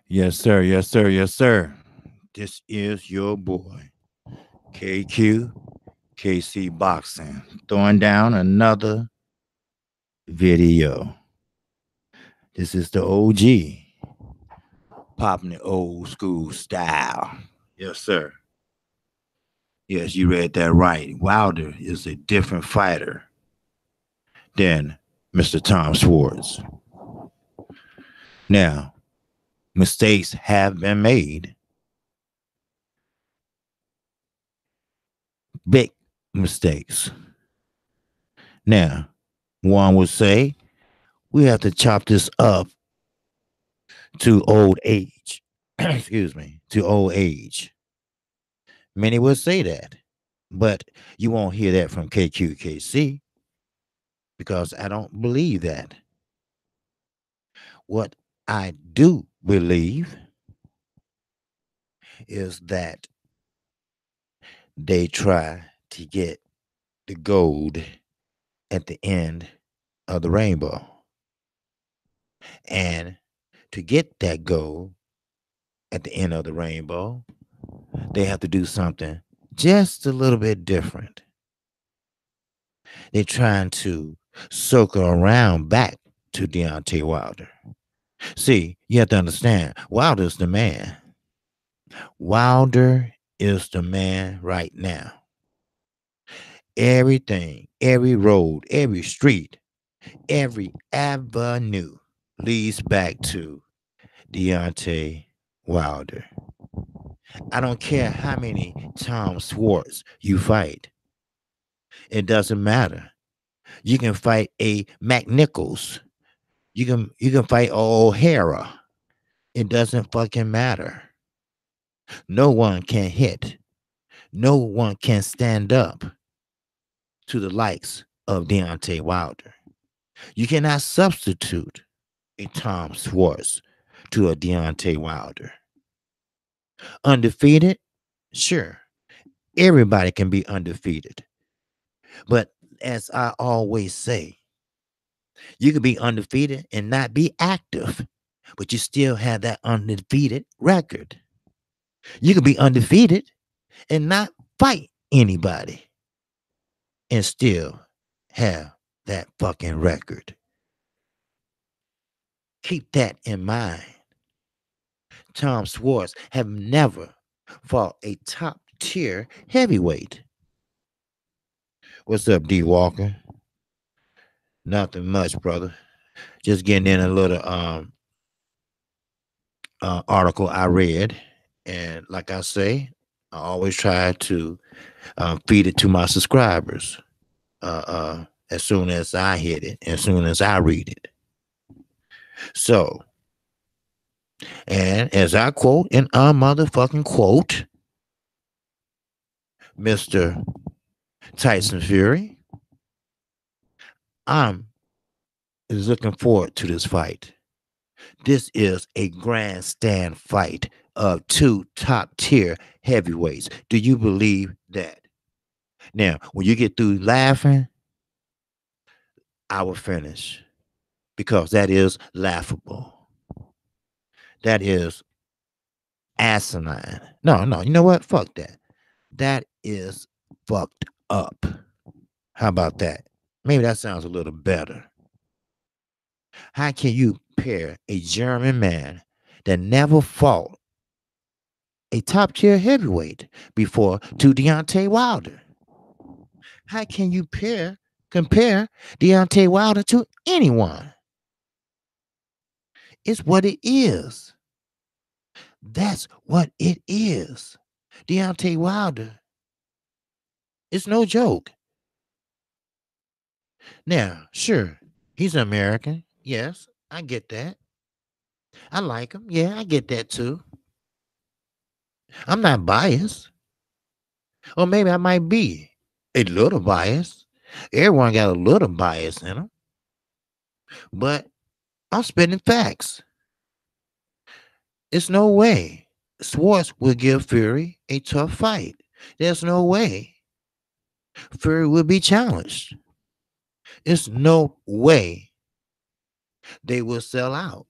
Yes, sir. Yes, sir. Yes, sir. This is your boy, KQKC Boxing, throwing down another video. This is the OG, popping the old school style. Yes, sir. Yes, you read that right. Wilder is a different fighter than Mr. Tom Schwartz. Now, mistakes have been made, big mistakes. Now, one would say we have to chop this up to old age. Excuse me, to old age. Many will say that, but you won't hear that from KQKC because I don't believe that. What I do believe is that they try to get the gold at the end of the rainbow. And to get that gold at the end of the rainbow, they have to do something just a little bit different. They're trying to circle around back to Deontay Wilder. See, you have to understand, Wilder's the man. Wilder is the man right now. Everything, every road, every street, every avenue leads back to Deontay Wilder. I don't care how many Tom Schwartz you fight. It doesn't matter. You can fight a McNichols. You can fight a O'Hara. It doesn't fucking matter. No one can hit. No one can stand up to the likes of Deontay Wilder. You cannot substitute a Tom Schwartz to a Deontay Wilder. Undefeated? Sure. Everybody can be undefeated. But as I always say, you can be undefeated and not be active, but you still have that undefeated record. You can be undefeated and not fight anybody and still have that fucking record. Keep that in mind. Tom Schwartz have never fought a top tier heavyweight. What's up, D Walker? Nothing much, brother. Just getting in a little article I read, and like I say, I always try to feed it to my subscribers as soon as I hit it, as soon as I read it. So, and as I quote in a motherfucking quote, Mr. Tyson Fury, I'm is looking forward to this fight. This is a grandstand fight of two top tier heavyweights. Do you believe that? Now, when you get through laughing, I will finish because that is laughable. That is asinine. No, no, you know what? Fuck that. That is fucked up. How about that? Maybe that sounds a little better. How can you pair a German man that never fought a top tier heavyweight before to Deontay Wilder? How can you compare Deontay Wilder to anyone? It's what it is. That's what it is. Deontay Wilder. It's no joke. Now, sure, he's an American. Yes, I get that. I like him. Yeah, I get that too. I'm not biased. Or maybe I might be a little biased. Everyone got a little bias in them. But I'm spitting facts. It's no way Schwartz will give Fury a tough fight. There's no way Fury will be challenged. There's no way they will sell out.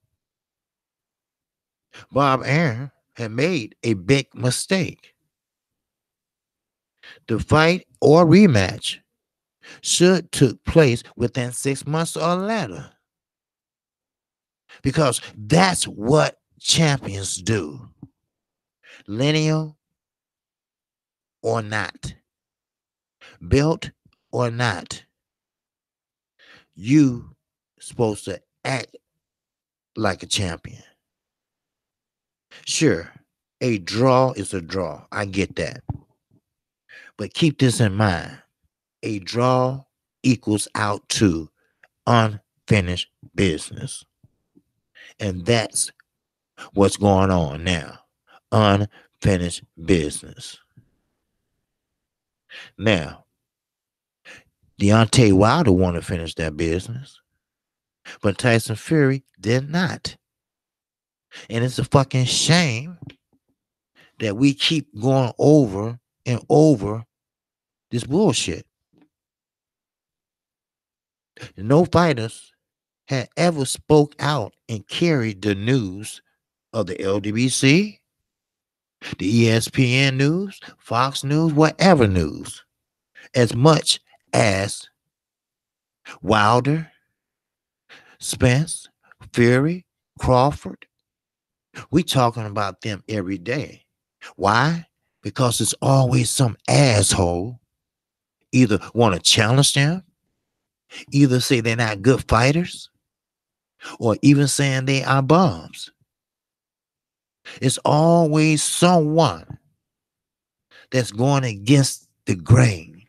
Bob Arum had made a big mistake. The fight or rematch should took place within 6 months or later, because that's what champions do, lineal or not, built or not. You supposed to act like a champion. Sure, a draw is a draw. I get that. But keep this in mind. A draw equals out to unfinished business. And that's what's going on now. Unfinished business. Now, Deontay Wilder wanted to finish that business, but Tyson Fury did not. And it's a fucking shame that we keep going over and over this bullshit. No fighters had ever spoke out and carried the news of the LWC, the ESPN news, Fox News, whatever news, as much as Wilder, Spence, Fury, Crawford. We talking about them every day. Why? Because it's always some asshole either want to challenge them, either say they're not good fighters, or even saying they are bums. It's always someone that's going against the grain,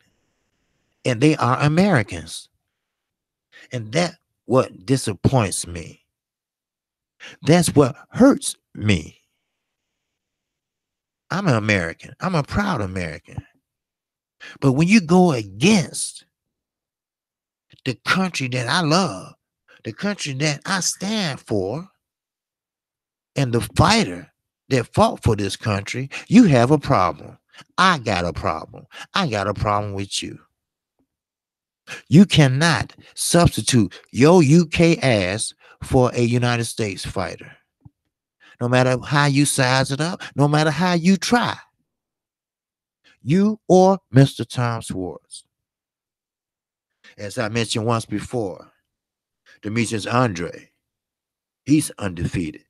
and they are Americans. And that's what disappoints me. That's what hurts me. I'm an American. I'm a proud American. But when you go against the country that I love, the country that I stand for, and the fighter that fought for this country, you have a problem. I got a problem. I got a problem with you. You cannot substitute your UK ass for a United States fighter. No matter how you size it up, no matter how you try. You or Mr. Tom Schwartz. As I mentioned once before, Demetrius Andre, he's undefeated.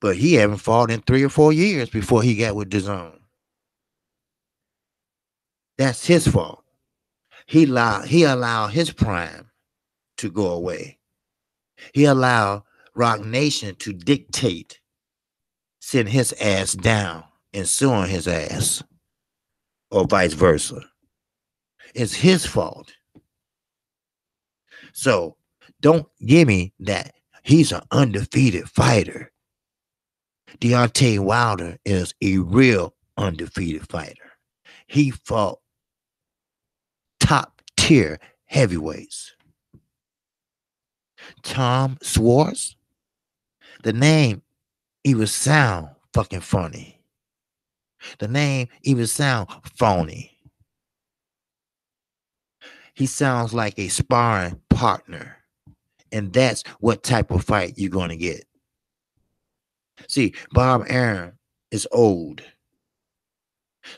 But he haven't fought in 3 or 4 years before he got with DAZN. That's his fault. He allowed his prime to go away. He allowed Rock Nation to dictate, send his ass down and suing his ass, or vice versa. It's his fault. So don't give me that he's an undefeated fighter. Deontay Wilder is a real undefeated fighter. He fought top tier heavyweights. Tom Schwartz, the name even sound fucking funny. The name even sound phony. He sounds like a sparring partner. And that's what type of fight you're going to get. See, Bob Arum is old.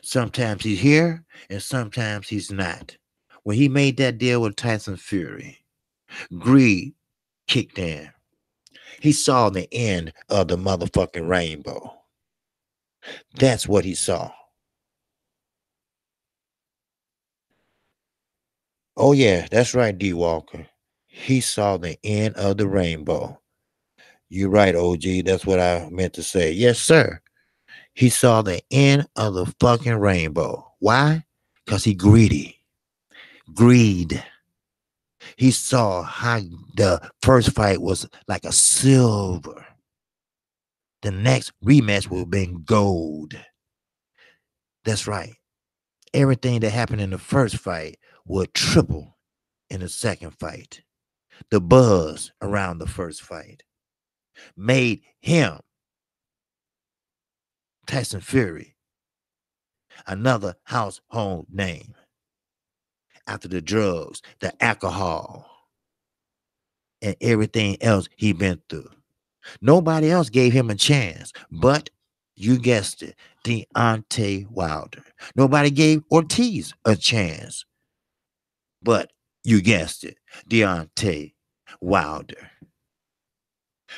Sometimes he's here and sometimes he's not. When he made that deal with Tyson Fury, greed kicked in. He saw the end of the motherfucking rainbow. That's what he saw. Oh, yeah, that's right, D. Walker. He saw the end of the rainbow. You're right, OG. That's what I meant to say. Yes, sir. He saw the end of the fucking rainbow. Why? Because he greedy. Greed. He saw how the first fight was like a silver. The next rematch will have been gold. That's right. Everything that happened in the first fight would triple in the second fight. The buzz around the first fight made him, Tyson Fury, another household name after the drugs, the alcohol, and everything else he been through. Nobody else gave him a chance, but you guessed it, Deontay Wilder. Nobody gave Ortiz a chance, but you guessed it, Deontay Wilder.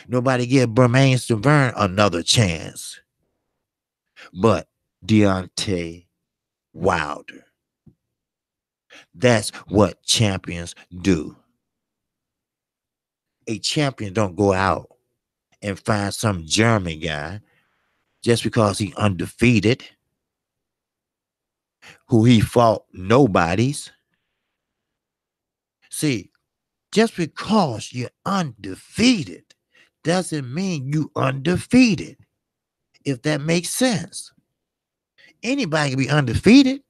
Nobody gave Bermain Stavern another chance, but Deontay Wilder. That's what champions do. A champion don't go out and find some German guy just because he undefeated, who he fought nobodies. See, just because you're undefeated doesn't mean you undefeated, if that makes sense. Anybody can be undefeated.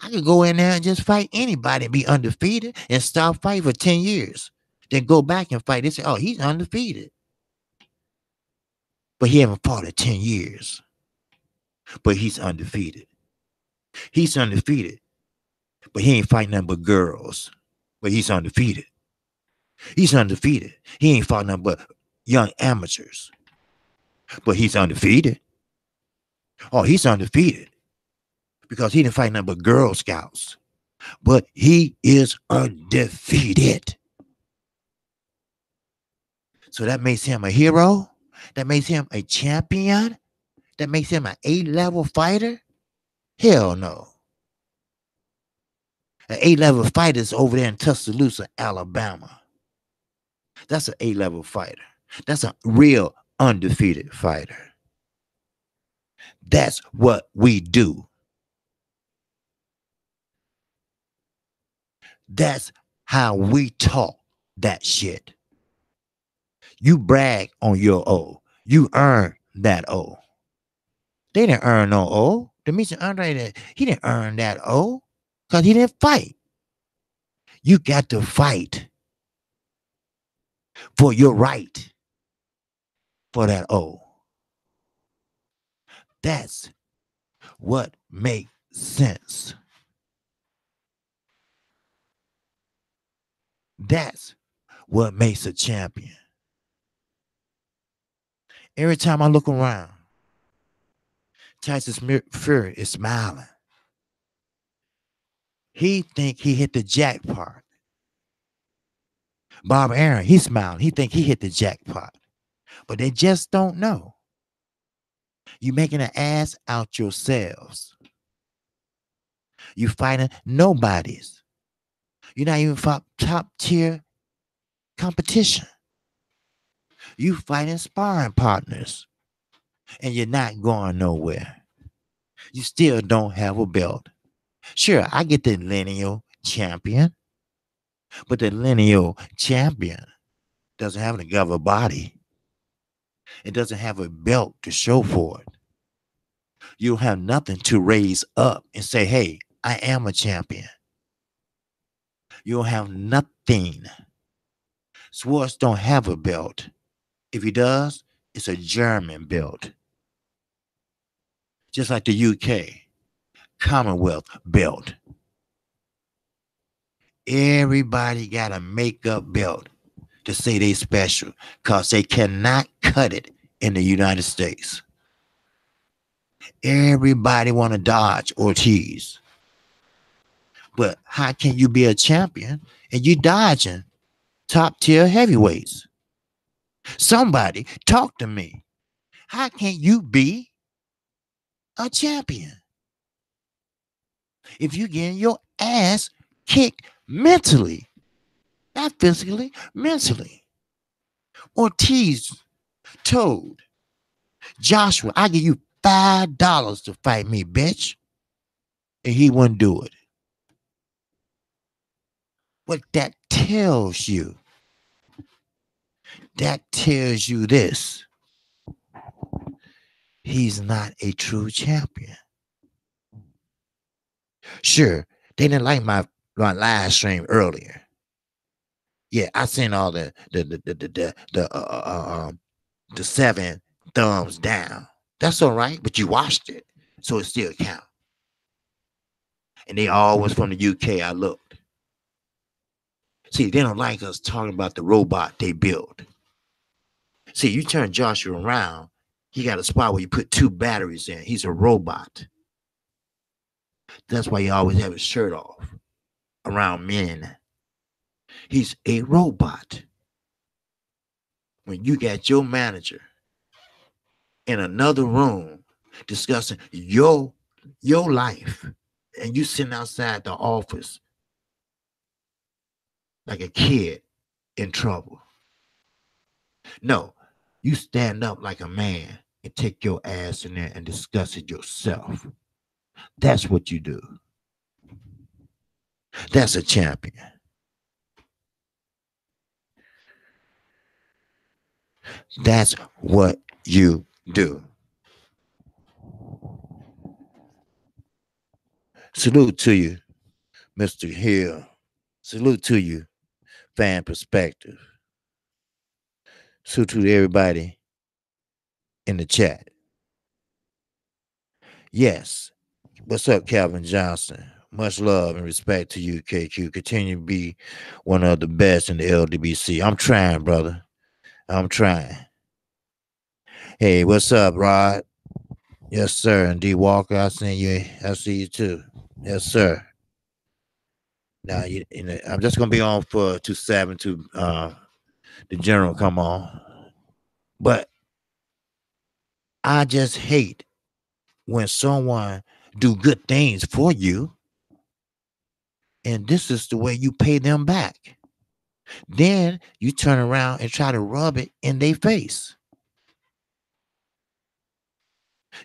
I could go in there and just fight anybody and be undefeated and stop fighting for 10 years. Then go back and fight. They say, oh, he's undefeated. But he haven't fought in 10 years. But he's undefeated. He's undefeated. But he ain't fighting nothing but girls. But he's undefeated. He's undefeated. He ain't fought nothing but young amateurs. But he's undefeated. Oh, he's undefeated. Because he didn't fight nothing but Girl Scouts. But he is undefeated. So that makes him a hero. That makes him a champion. That makes him an A-level fighter. Hell no. An A-level fighter is over there in Tuscaloosa, Alabama. That's an A-level fighter. That's a real undefeated fighter. That's what we do. That's how we talk that shit. You brag on your O. You earn that O. They didn't earn no O. Demetrius Andre, he didn't earn that O because he didn't fight. You got to fight for your right for that O. That's what makes sense. That's what makes a champion. Every time I look around, Tyson Fury is smiling. He think he hit the jackpot. Bob Arum, he's smiling. He think he hit the jackpot. But they just don't know. You making an ass out yourselves. You fighting nobodies. You're not even fought top tier competition. You fighting sparring partners. And you're not going nowhere. You still don't have a belt. Sure, I get the lineal champion. But the lineal champion doesn't have a governed body. It doesn't have a belt to show for it. You don't have nothing to raise up and say, hey, I am a champion. You don't have nothing. Schwartz don't have a belt. If he does, it's a German belt. Just like the UK Commonwealth belt. Everybody got a makeup belt to say they special because they cannot cut it in the United States. Everybody want to dodge Ortiz. But how can you be a champion and you dodging top tier heavyweights? Somebody talk to me. How can you be a champion if you getting your ass kicked mentally? Not physically, mentally. Ortiz told Joshua, I give you $5 to fight me, bitch. And he wouldn't do it. What that tells you, this. He's not a true champion. Sure, they didn't like my live stream earlier. Yeah, I seen all the 7 thumbs down. That's all right, but you watched it, so it still counts. And they all was from the UK. I looked. See, they don't like us talking about the robot they built. See, See, you turn Joshua around, he got a spot where you put two batteries in. He's a robot. That's why he always have his shirt off around men. He's a robot. When you got your manager in another room discussing your life, and you sitting outside the office like a kid in trouble. No, you stand up like a man and take your ass in there and discuss it yourself. That's what you do. That's a champion. That's what you do. Salute to you, Mr. Hill. Salute to you, Fan Perspective. Salute to everybody in the chat. Yes. What's up, Calvin Johnson? Much love and respect to you, KQ. Continue to be one of the best in the LDBC. I'm trying, brother. I'm trying. Hey, what's up, Rod? Yes, sir. And D Walker, I see you. I see you too. Yes, sir. Now, I'm just gonna be on for 2-7 to the general come on. But I just hate when someone do good things for you, and this is the way you pay them back. Then you turn around and try to rub it in their face.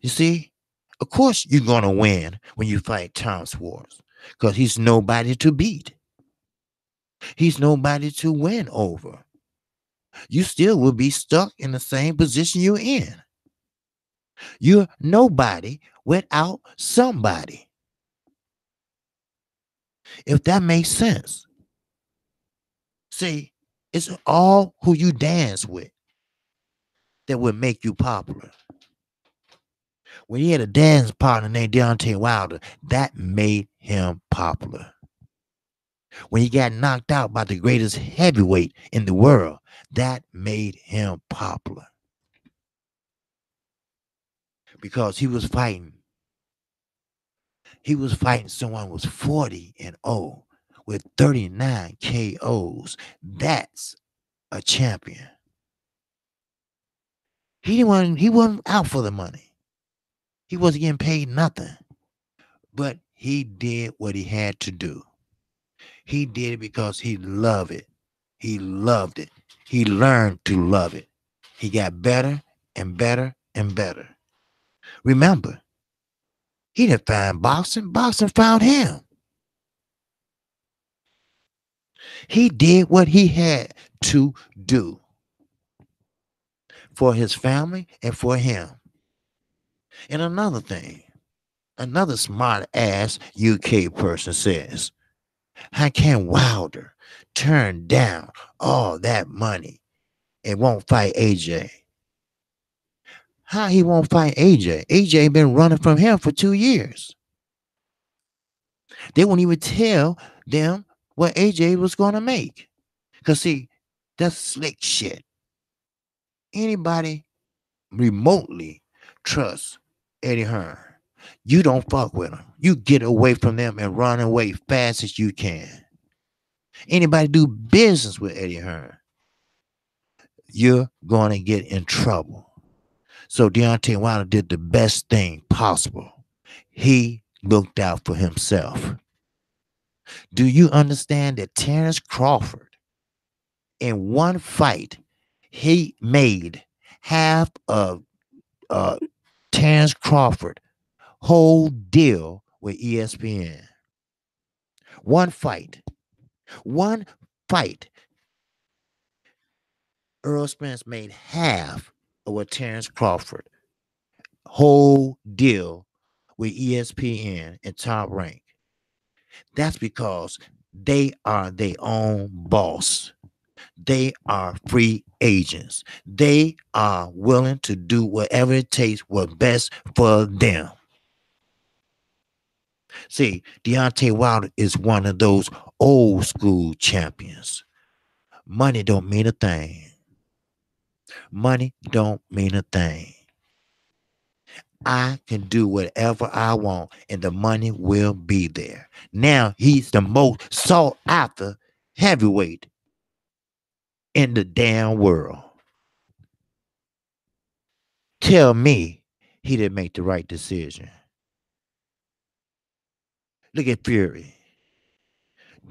You see, of course you're gonna win when you fight Tom Schwartz, because he's nobody to beat. He's nobody to win over. You still will be stuck in the same position you're in. You're nobody without somebody. If that makes sense. See, it's all who you dance with that will make you popular. When he had a dance partner named Deontay Wilder, that made him popular. When he got knocked out by the greatest heavyweight in the world, that made him popular. Because he was fighting someone who was 40-0 with 39 KOs. That's a champion. He wasn't out for the money. He wasn't getting paid nothing. But he did what he had to do. He did it because he loved it. He loved it. He learned to love it. He got better and better and better. Remember, he didn't find boxing. Boxing found him. He did what he had to do for his family and for him. And another thing, another smart ass UK person says, how can Wilder turn down all that money and won't fight AJ? How he won't fight AJ? AJ been running from him for 2 years. They won't even tell them what AJ was going to make. Because, see, that's slick shit. Anybody remotely trusts Eddie Hearn, you don't fuck with them. You get away from them and run away fast as you can. Anybody do business with Eddie Hearn, you're going to get in trouble. So Deontay Wilder did the best thing possible. He looked out for himself. Do you understand that Terrence Crawford, in one fight, he made half of Terrence Crawford whole deal with ESPN? One fight. Earl Spence made half of what Terrence Crawford whole deal with ESPN and Top Rank. That's because they are their own boss. They are free agents. They are willing to do whatever it takes what's best for them. See, Deontay Wilder is one of those old school champions. Money don't mean a thing. Money don't mean a thing. I can do whatever I want and the money will be there. Now he's the most sought after heavyweight in the damn world. Tell me he didn't make the right decision. Look at Fury.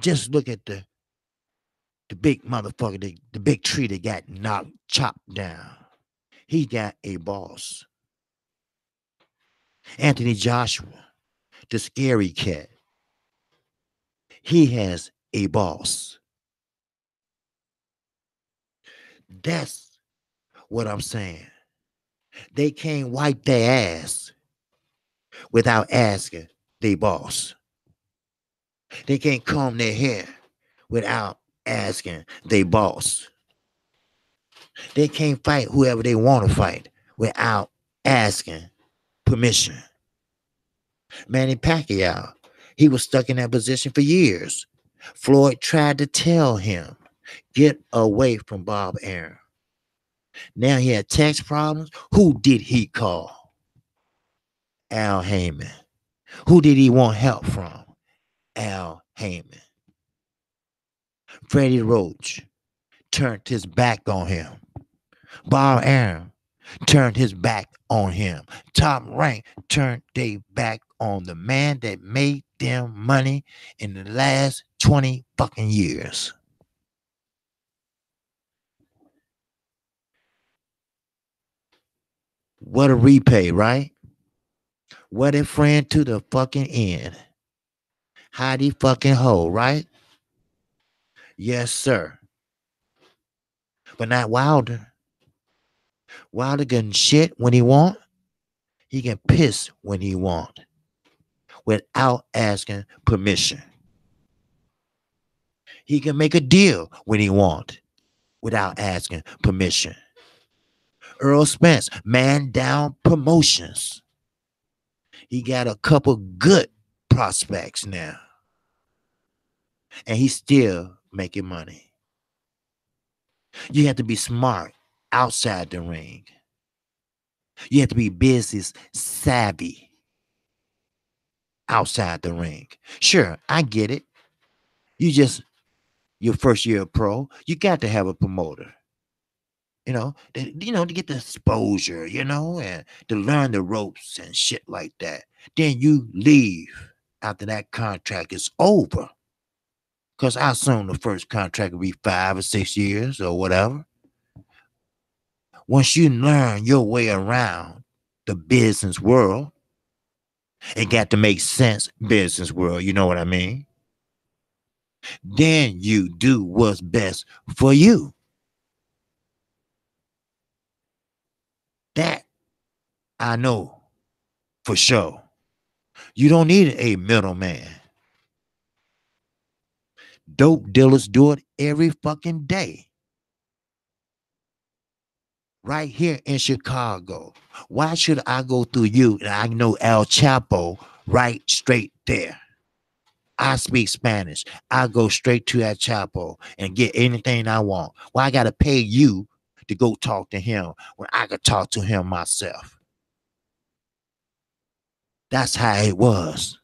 Just look at the big motherfucker, the big tree that got knocked, chopped down. He got a boss. Anthony Joshua, the scary cat. He has a boss. That's what I'm saying. They can't wipe their ass without asking their boss. They can't comb their hair without asking their boss. They can't fight whoever they want to fight without asking permission. Manny Pacquiao, he was stuck in that position for years. Floyd tried to tell him, get away from Bob Arum. Now he had tax problems. Who did he call? Al Heyman. Who did he want help from? Al Heyman. Freddie Roach turned his back on him. Bob Arum turned his back on him. Top Rank turned their back on the man that made them money in the last 20 fucking years. What a repay, right? What a friend to the fucking end. Howdy fucking ho, right? Yes, sir. But not Wilder. Wilder can shit when he want. He can piss when he want. Without asking permission. He can make a deal when he want. Without asking permission. Earl Spence, man down promotions. He got a couple good prospects now. And he's still making money. You have to be smart outside the ring. You have to be business savvy outside the ring. Sure, I get it. Your first year of pro, you got to have a promoter. To get the exposure, and to learn the ropes and shit like that. Then you leave after that contract is over. Because I assume the first contract will be 5 or 6 years or whatever. Once you learn your way around the business world, it got to make sense, business world, you know what I mean? Then you do what's best for you. That I know for sure. You don't need a middleman. Dope dealers do it every fucking day. Right here in Chicago. Why should I go through you and I know El Chapo right straight there? I speak Spanish. I go straight to El Chapo and get anything I want. Why I gotta pay you to go talk to him when I could talk to him myself? That's how it was.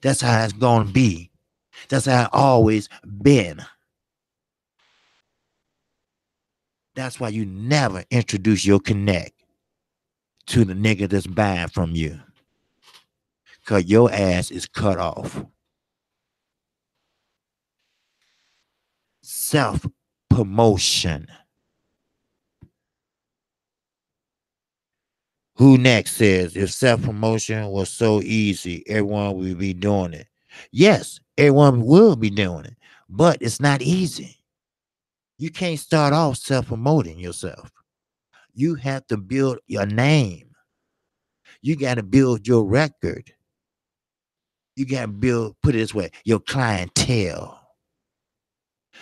That's how it's gonna be. That's how it always been. That's why you never introduce your connect to the nigga that's buying from you. Cause your ass is cut off. Self-promotion. Who next says if self-promotion was so easy, everyone would be doing it. Yes, everyone will be doing it, but it's not easy. You can't start off self-promoting yourself. You have to build your name. You got to build your record. You got to put it this way, your clientele.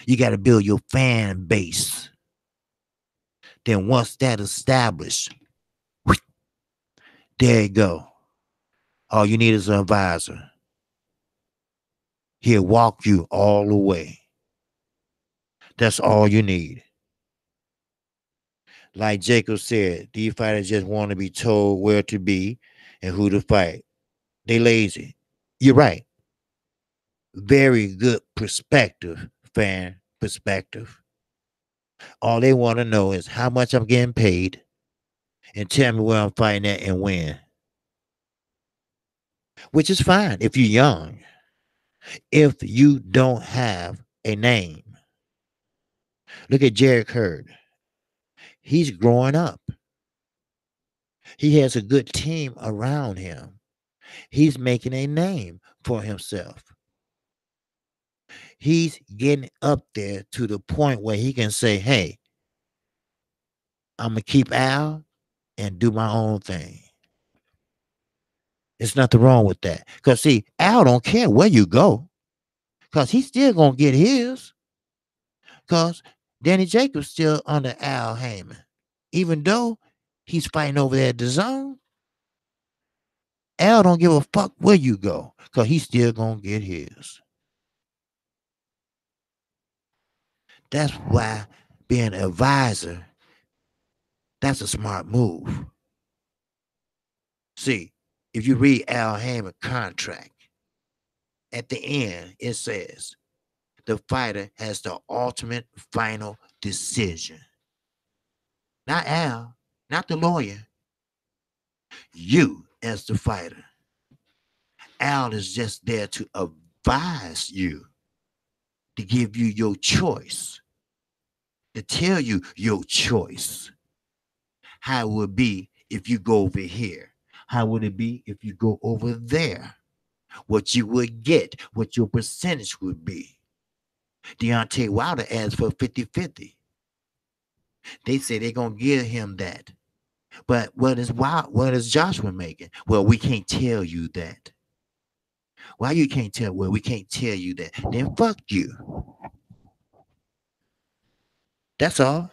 You got to build your fan base. Then once that established, there you go. All you need is an advisor. He'll walk you all the way. That's all you need. Like Jacob said, these fighters just want to be told where to be and who to fight. They lazy. You're right. Very good perspective, fan perspective. All they want to know is how much I'm getting paid and tell me where I'm fighting at and when. Which is fine if you're young. If you don't have a name. Look at Jarek Hurd. He's growing up. He has a good team around him. He's making a name for himself. He's getting up there to the point where he can say, hey, I'm going to keep Al and do my own thing. There's nothing wrong with that. Because, see, Al don't care where you go because he's still going to get his because Danny Jacobs still under Al Heyman. Even though he's fighting over there at the zone, Al don't give a fuck where you go because he's still going to get his. That's why being an advisor, that's a smart move. See, if you read Al Heyman's contract, at the end, it says the fighter has the ultimate final decision. Not Al, not the lawyer. You as the fighter. Al is just there to advise you, to give you your choice, to tell you your choice. How it would be if you go over here? How would it be if you go over there? What you would get, what your percentage would be. Deontay Wilder asked for 50-50. They say they're gonna give him that. But what is Joshua making? Well, we can't tell you that. Why you can't tell? Well, we can't tell you that. Then fuck you. That's all.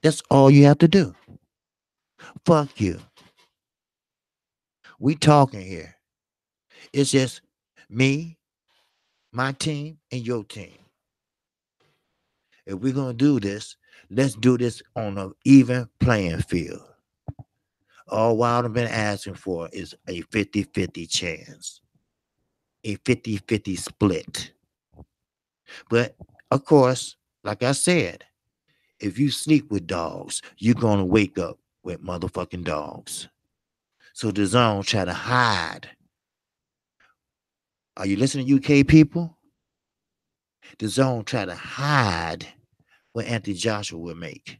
That's all you have to do. Fuck you. We talking here. It's just me, my team, and your team. If we're gonna do this, let's do this on an even playing field. All Wilder been asking for is a 50-50 chance. A 50-50 split. But of course, like I said, if you sleep with dogs, you're gonna wake up with motherfucking dogs. So the zone try to hide. Are you listening, UK people? The zone try to hide what Anthony Joshua will make.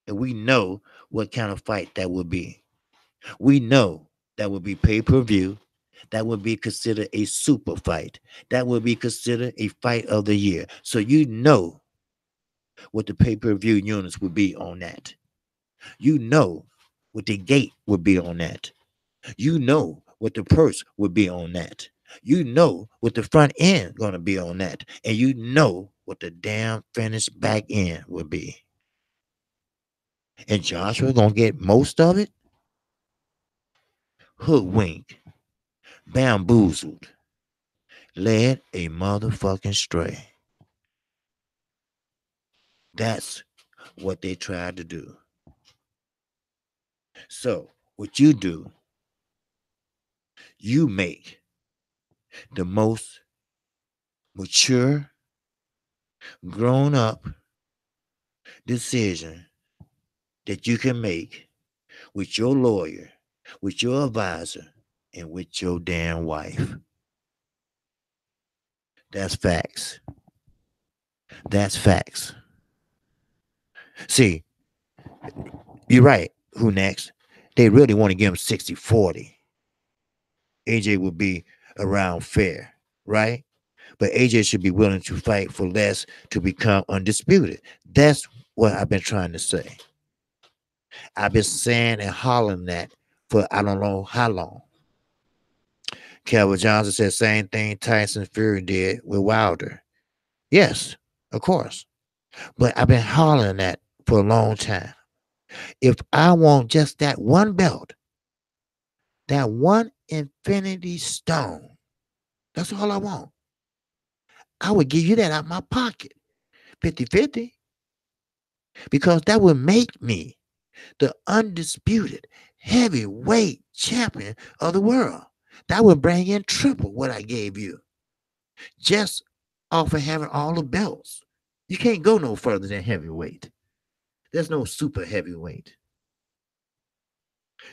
And we know what kind of fight that would be. We know that would be pay-per-view. That would be considered a super fight. That would be considered a fight of the year. So you know what the pay-per-view units would be on that. You know what the gate would be on that. You know what the purse would be on that. You know what the front end gonna be on that. And you know what the damn finished back end would be. And Joshua gonna get most of it? Hoodwinked, bamboozled, led a motherfucking stray. That's what they tried to do. So, what you do, you make the most mature, grown up decision that you can make with your lawyer, with your advisor, and with your damn wife. That's facts. That's facts. See, you're right. Who next? They really want to give him 60-40. AJ would be around fair, right? But AJ should be willing to fight for less to become undisputed. That's what I've been trying to say. I've been saying and hollering that for I don't know how long. Calvin Johnson said same thing Tyson Fury did with Wilder. Yes, of course. But I've been hollering that for a long time. If I want just that one belt, that one infinity stone, that's all I want. I would give you that out of my pocket. 50-50. because that would make me the undisputed heavyweight champion of the world. That would bring in triple what I gave you just off of having all the belts. You can't go no further than heavyweight. There's no super heavyweight.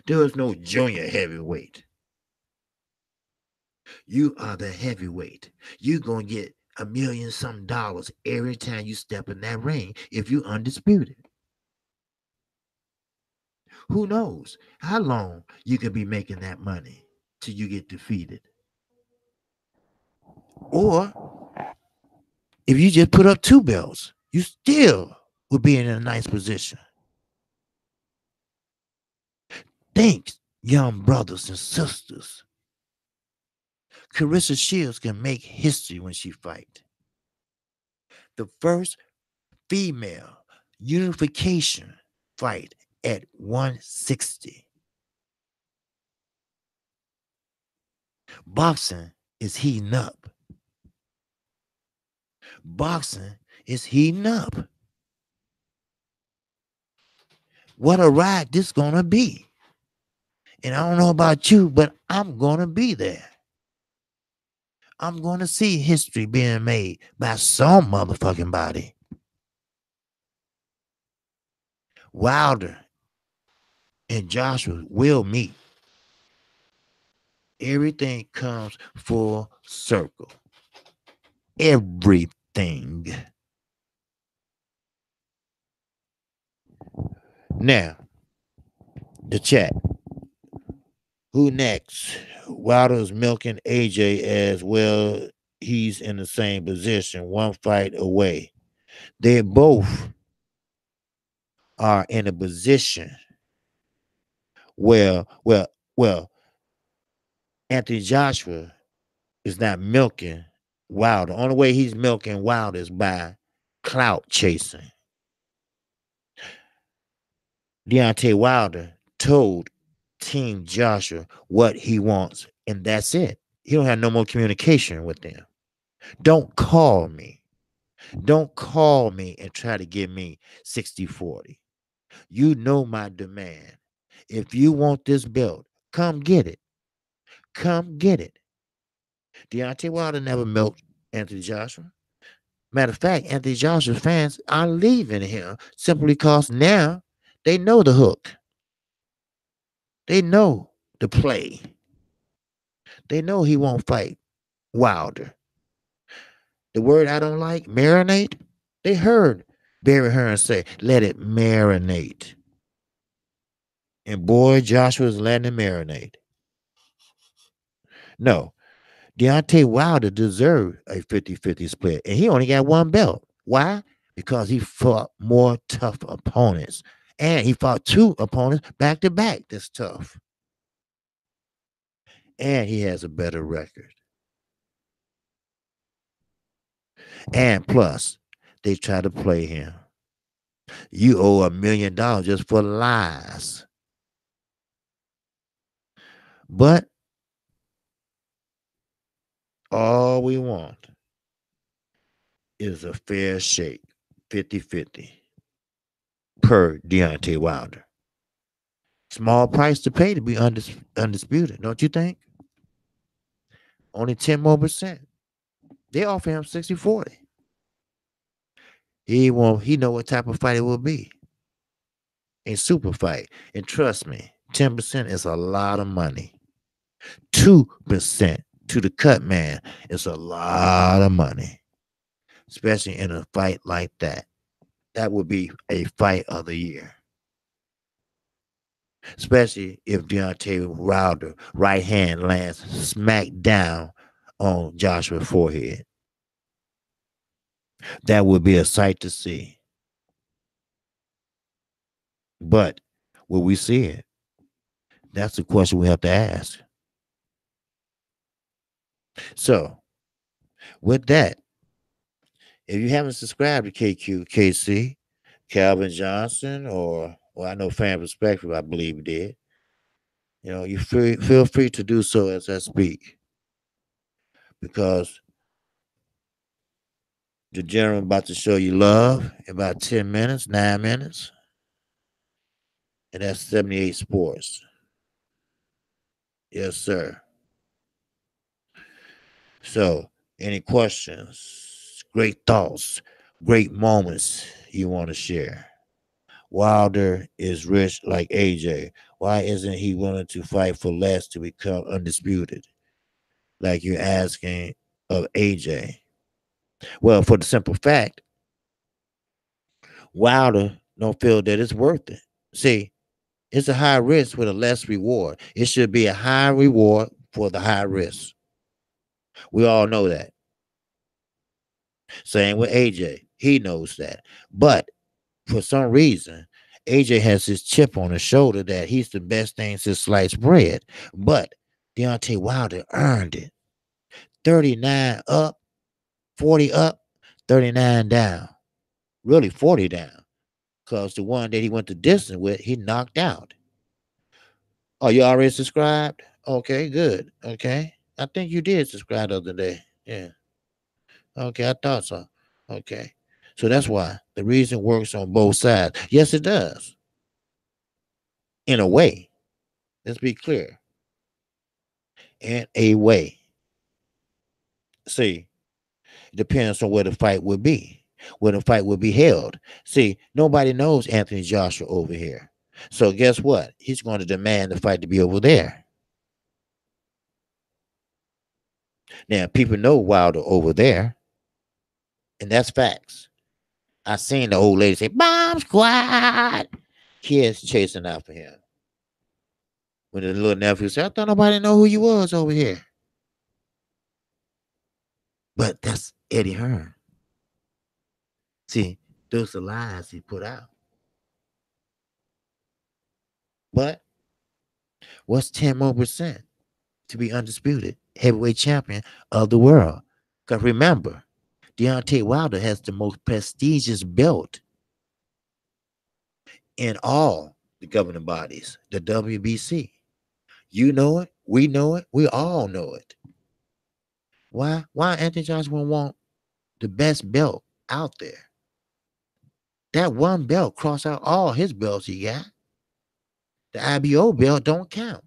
There is no junior heavyweight. You are the heavyweight. You're going to get a million some dollars every time you step in that ring if you undisputed. Who knows how long you could be making that money till you get defeated. Or if you just put up two belts, you still would be in a nice position. Thanks, young brothers and sisters. Carissa Shields can make history when she fight. The first female unification fight at 160. Boxing is heating up. Boxing is heating up. What a ride this gonna be. And I don't know about you, but I'm gonna be there. I'm gonna see history being made by some motherfucking body. Wilder and Joshua will meet. Everything comes full circle. Everything. Now, the chat. Who next? Wilder's milking AJ as well. He's in the same position, one fight away. They both are in a position where Anthony Joshua is not milking Wilder. The only way he's milking Wilder is by clout chasing. Deontay Wilder told Team Joshua what he wants, and that's it. He don't have no more communication with them. Don't call me. Don't call me and try to give me 60-40. You know my demand. If you want this belt, come get it. Come get it. Deontay Wilder never milked Anthony Joshua. Matter of fact, Anthony Joshua's fans are leaving him simply because now they know the hook. They know the play. They know he won't fight Wilder. The word I don't like, marinate, they heard Barry Hearn say, let it marinate. And boy, Joshua's letting it marinate. No, Deontay Wilder deserved a 50-50 split, and he only got one belt. Why? Because he fought more tough opponents. And he fought two opponents back to back that's tough. And he has a better record. And plus, they try to play him. You owe $1 million just for lies. But all we want is a fair shake, 50-50 per Deontay Wilder. Small price to pay to be undisputed, don't you think? Only 10 more percent. They offer him 60-40. He know what type of fight it will be. A super fight. And trust me, 10% is a lot of money. 2% to the cut man is a lot of money. Especially in a fight like that. That would be a fight of the year. Especially if Deontay Wilder right hand lands smack down on Joshua's forehead. That would be a sight to see. But will we see it? That's the question we have to ask. So, with that, if you haven't subscribed to KQKC, Calvin Johnson, or I know Fan Perspective, I believe did, you feel free to do so as I speak. Because The general about to show you love in about 10 minutes, 9 minutes. And that's 78 Sports. Yes, sir. So, any questions, great thoughts, great moments you want to share? Wilder is rich like AJ. Why isn't he willing to fight for less to become undisputed? Like you're asking of AJ. Well, for the simple fact, Wilder don't feel that it's worth it. See, it's a high risk with a less reward. It should be a high reward for the high risk. We all know that. Same with AJ. He knows that. But for some reason, AJ has this chip on his shoulder that he's the best thing since sliced bread. But Deontay Wilder earned it. 39 up, 40 up, 39 down. Really 40 down. Because the one that he went the distance with, he knocked out. Oh, you already subscribed? Okay, good. Okay. I think you did subscribe the other day. Yeah. Okay, I thought so. Okay. So that's why the reason works on both sides. Yes, it does. In a way. Let's be clear. In a way. See, it depends on where the fight would be, where the fight would be held. See, nobody knows Anthony Joshua over here. So guess what? He's going to demand the fight to be over there. Now, people know Wilder over there, and that's facts. I seen the old lady say, Bomb Squad! Kids chasing after him. When the little nephew said, I thought nobody know who you was over here. But that's Eddie Hearn. See, those are lies he put out. But what's 10 more percent to be undisputed heavyweight champion of the world? Because remember, Deontay Wilder has the most prestigious belt in all the governing bodies, the WBC. You know it, we know it, we all know it. Why? Why Anthony Joshua want the best belt out there? That one belt cross out all his belts he got. The IBO belt don't count.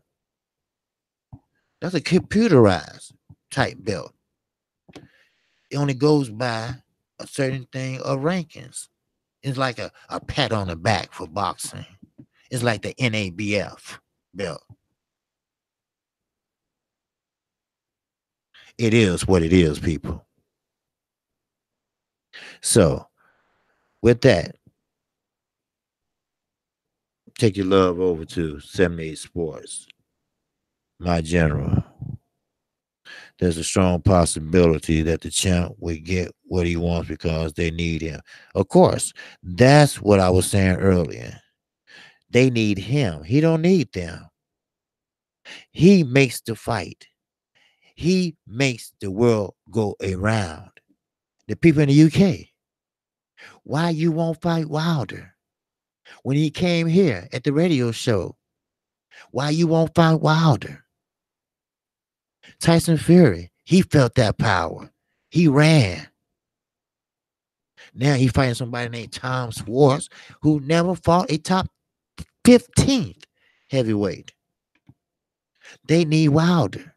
That's a computerized type belt. It only goes by a certain thing of rankings. It's like a pat on the back for boxing. It's like the NABF belt. It is what it is, people. So, with that, take your love over to 78 Sports, my general. There's a strong possibility that the champ will get what he wants because they need him. Of course, that's what I was saying earlier. They need him. He don't need them. He makes the fight. He makes the world go around. The people in the UK, why you won't fight Wilder? When he came here at the radio show, why you won't fight Wilder? Tyson Fury, he felt that power. He ran. Now he fighting somebody named Tom Schwartz, who never fought a top 15th heavyweight. They need Wilder.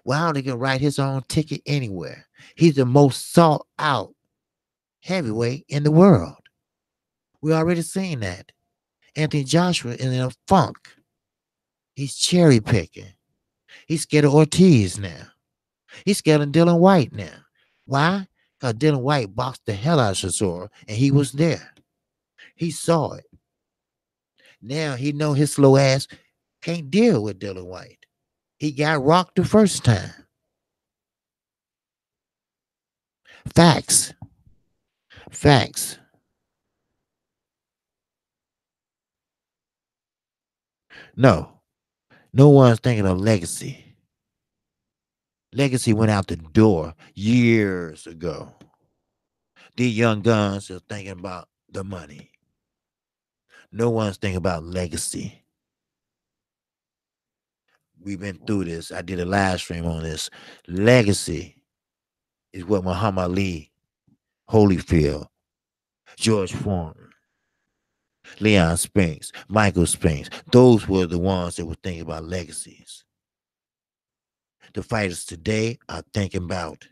Wilder can write his own ticket anywhere. He's the most sought out heavyweight in the world. We already seen that. Anthony Joshua is in a funk. He's cherry picking. He's scared of Ortiz now. He's scared of Dylan White now. Why? Because Dylan White boxed the hell out of Chisora and he was there. He saw it. Now he know his slow ass can't deal with Dylan White. He got rocked the first time. Facts. Facts. No. No one's thinking of legacy. Legacy went out the door years ago. These young guns are thinking about the money. No one's thinking about legacy. We've been through this. I did a live stream on this. Legacy is what Muhammad Ali Holyfield, George Foreman, Leon Spinks, Michael Spinks. Those were the ones that were thinking about legacies. The fighters today are thinking about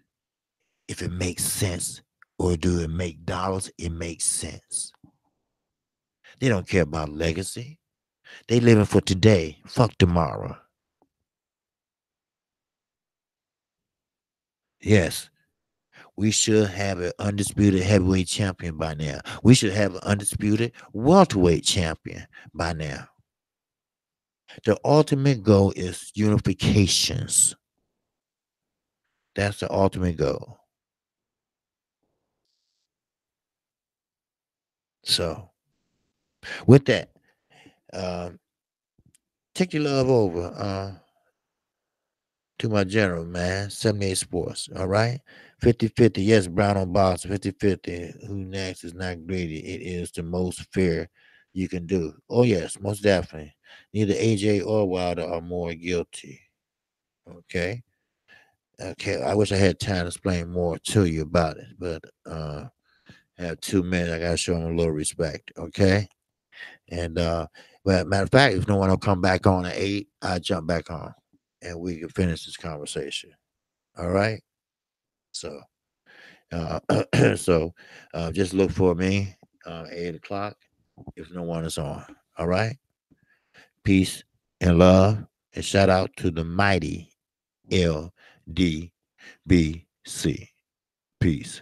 if it makes sense or do it make dollars, it makes sense. They don't care about legacy. They living for today. Fuck tomorrow. Yes, we should have an undisputed heavyweight champion by now. We should have an undisputed welterweight champion by now. The ultimate goal is unifications. That's the ultimate goal. So, with that, um, take your love over to my general, man. 78 Sports. All right. 50-50. Yes, Brown on box. 50-50. Who next is not greedy. It is the most fair you can do. Oh, yes, most definitely. Neither AJ or Wilder are more guilty. Okay. Okay. I wish I had time to explain more to you about it, but I have 2 minutes. I gotta show them a little respect. Okay. And but matter of fact, if no one will come back on at 8, I'll jump back on and we can finish this conversation. All right. So uh so just look for me 8 o'clock if no one is on. All right. Peace and love. And shout out to the mighty LDBC. Peace.